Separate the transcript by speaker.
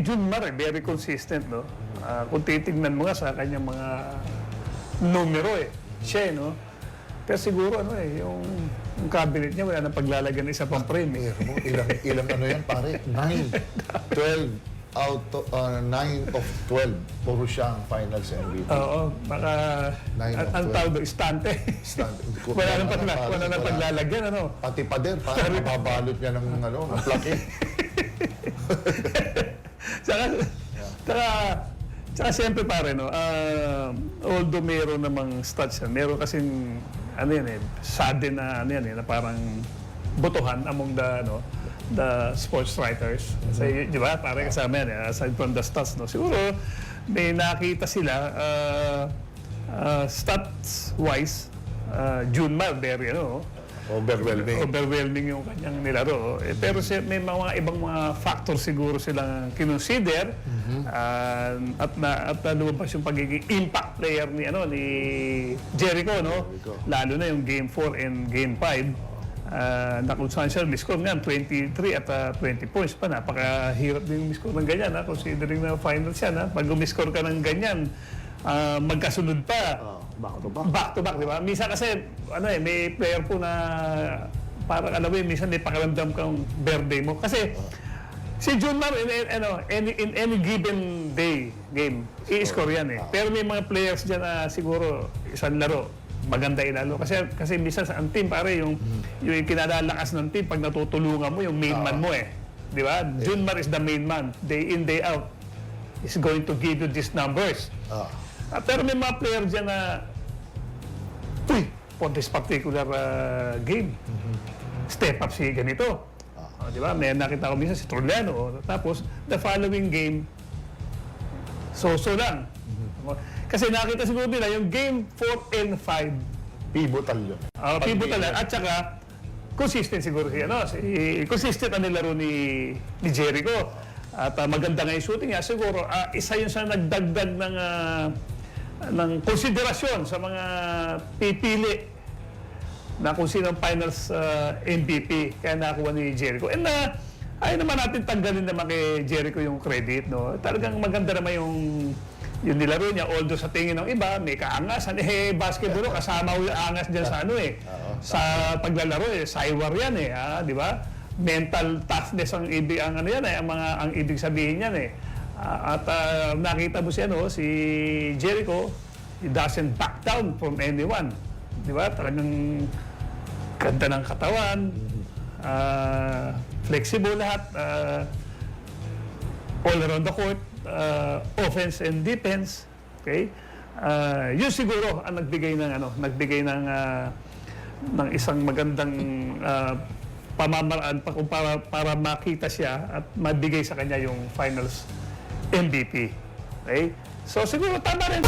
Speaker 1: Junmar, very consistent, no? Kung titignan mo nga sa kanyang mga numero, siya, no? Pero siguro, yung cabinet niya, wala nang paglalagyan ng isa pang frame,
Speaker 2: Ilang ano yan, pare? 9. 12 out of 9 of 12. Puro siya ang finals MVP.
Speaker 1: Oo, baka, ang tawag doon, istante. Wala nang paglalagyan, ano?
Speaker 2: Pati pader, parang mababalot niya ng plaki.
Speaker 1: Tsaka siyempre pare, no, although meron namang stats yan, meron kasing, sudden na, na parang botohan among the sports writers. Kasi, di ba, pare kasama yan, aside from the stats, no, siguro, may nakita sila, stats-wise, Junmar, very, overwhelming yung kanyang nilaro. Pero may mga ibang mga factor siguro silang kinonsider at lumabas yung pagiging impact player ni Jericho, no? Lalo na yung Game 4 and Game 5. Na kung saan siya miscore nga 23 at 20 points pa. Napakahirap din miscore ng ganyan, considering na finals yan. Pag umiscore ka ng ganyan, magkasunod pa. Back to back, di ba? Minsan kasi, may player po na parang minsan may pakiramdam kang birthday mo. Kasi si Junmar, in any given day, game, i-score yan. Pero may mga players dyan na siguro isang laro, maganda ilalo. Kasi minsan ang team, pare, yung kinalalakas ng team, pag natutulungan mo, yung main man mo Di ba? Junmar is the main man. Day in, day out. Is going to give you these numbers. Pero may mga player dyan na, for this particular game, step up si ganito. Di ba? May nakita ko minsan si Trulliano. Tapos, the following game, so-so lang. Kasi nakita siguro nila yung game 4 and 5.
Speaker 2: Pivotal yun.
Speaker 1: Pivotal lang. At saka, consistent siguro consistent ang nilaro ni Jericho. At maganda nga yung shooting niya. Siguro, isa yun sa nagdagdag ng konsiderasyon sa mga pipili na kung sino ang finals MVP kaya nakakuha ni Jericho. And ayaw naman natin tanggalin naman kay Jericho yung credit, no? Talagang maganda naman yung nilaro niya. Although sa tingin ng iba, may kaangasan. Basketball, kasama ko yung angas dyan sa sa paglalaro. Cywar yan di ba? Mental toughness ang ibig ang ibig sabihin niyan at nakita mo si Jericho, he doesn't back down from anyone, di ba? Talagang ganda ng katawan, flexible lahat, all around the court, offense and defense, okay? Yun siguro ang nagbigay ng isang magandang pamamaraan para makita siya at mabigay sa kanya yung finals MVP. Okay? So siguro tama rin.